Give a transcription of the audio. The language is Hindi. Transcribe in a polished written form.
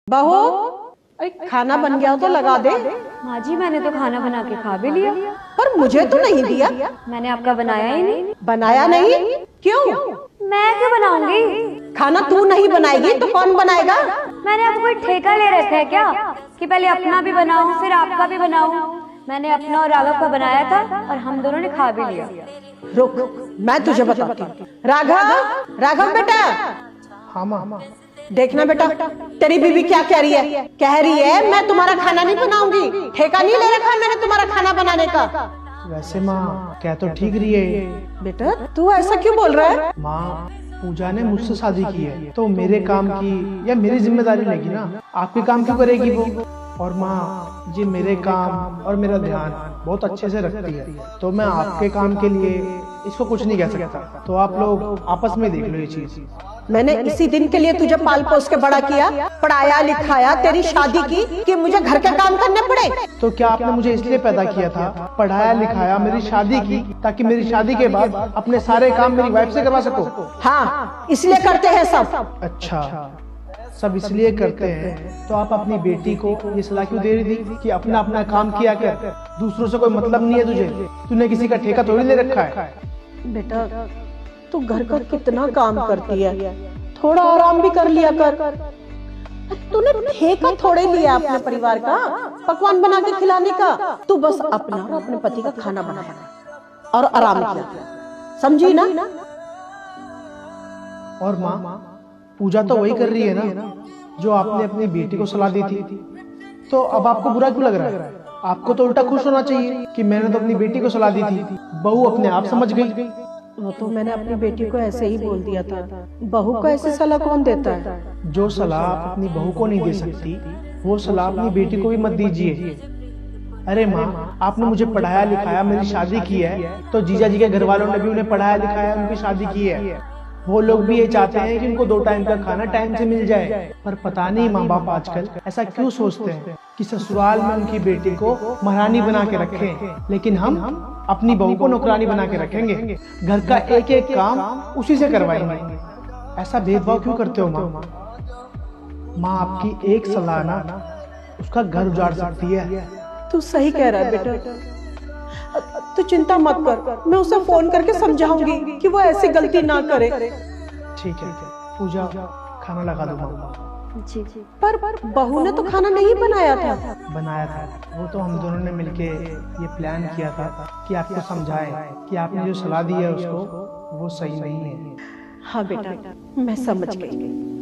बहू, अरे खाना बन गया तो लगा दे। हाँ जी, मैंने तो खाना बना के खा भी लिया। पर मुझे तो नहीं दिया। मैंने आपका बनाया ही नहीं। बनाया नहीं? क्यों? मैं क्यों बनाऊंगी? खाना तू नहीं बनाएगी तो कौन बनाएगा? मैंने आपको कोई ठेका ले रखा है क्या कि पहले अपना भी बनाऊं फिर आपका भी बनाऊं? मैंने अपना और राघव का बनाया था और हम दोनों ने खा भी लिया। रुक, मैं तुझे बताती हूँ। राघव, राघव बेटा। हाँ माँ। देखना बेटा, तेरी बीवी क्या कह रही है? कह रही है मैं तुम्हारा खाना नहीं बनाऊंगी। ठेका नहीं ले रखा मैंने तुम्हारा खाना बनाने का। वैसे माँ क्या तो ठीक रही है। बेटा तू ऐसा क्यों बोल रहा है? माँ, पूजा ने मुझसे शादी की है तो मेरे काम की या मेरी जिम्मेदारी लेगी ना, आपके काम क्यों करेगी वो? और माँ जी मेरे काम और मेरा ध्यान बहुत अच्छे से रखती है, तो मैं आपके काम के लिए इसको कुछ नहीं कह सकता। तो आप लोग आपस में देख लो ये चीज। मैंने इसी दिन के लिए तुझे पाल पोस के बड़ा किया, पढ़ाया लिखाया, तेरी शादी की कि मुझे घर के काम करने पड़े? तो क्या आपने मुझे इसलिए पैदा किया था, पढ़ाया लिखाया, मेरी शादी की, ताकि मेरी शादी के बाद अपने सारे काम मेरी वाइफ से करवा सको? हाँ, इसलिए करते हैं सब। अच्छा, सब इसलिए करते हैं। तो आप अपनी बेटी को ये सलाह क्यों दे रही थी कि अपना अपना काम किया कर, दूसरों से कोई मतलब नहीं है तुझे? तूने किसी का ठेका थोड़ी ले रखा है। बेटा तू घर का कितना काम करती है, थोड़ा आराम भी कर लिया कर। तूने ठेका थोड़े लिया अपने परिवार का, पकवान बना के खिलाने का। तू बस अपना और अपने पति का खाना बनाया और आराम किया, समझी ना? और माँ, पूजा तो वही कर रही है ना जो आपने अपनी बेटी को सलाह दी थी। तो अब आपको बुरा क्यों लग रहा है? आपको तो उल्टा खुश होना चाहिए कि मैंने तो अपनी बेटी को सलाह दी थी। बहू अपने आप समझ गई। वो तो मैंने अपनी बेटी को ऐसे ही बोल दिया था। बहू को ऐसी सलाह कौन देता है? जो सलाह आप अपनी बहू को नहीं दे सकती, वो सलाह अपनी बेटी को भी मत दीजिए। अरे माँ, आपने मुझे पढ़ाया लिखाया, मेरी शादी की है, तो जीजा जी के घर वालों ने भी उन्हें पढ़ाया लिखाया, उनकी शादी की है। वो लोग भी ये चाहते हैं कि उनको 2 टाइम का खाना टाइम से मिल जाए। पर पता नहीं माँ बाप आजकल ऐसा क्यों सोचते हैं कि ससुराल में उनकी बेटी को महारानी बना के रखें, लेकिन हम अपनी बहू को नौकरानी बना के रखेंगे। घर का एक एक काम उसी से करवाएंगे। ऐसा भेदभाव क्यों करते हो माँ? माँ, आपकी एक सलाह ना उसका घर उजाड़ सकती है। तू सही कह रहा है बेटा, तू चिंता मत कर, मैं उसे फोन करके समझाऊंगी कि वो ऐसी गलती ना करे। ठीक है पूजा, खाना लगा दो माँ। जी जी। पर बहू ने तो खाना नहीं बनाया था। बनाया था, वो तो हम दोनों ने मिलके ये प्लान किया था कि आपको समझाएं कि आपने जो सलाह दी है उसको वो सही नहीं है। हाँ बेटा, मैं समझ गई।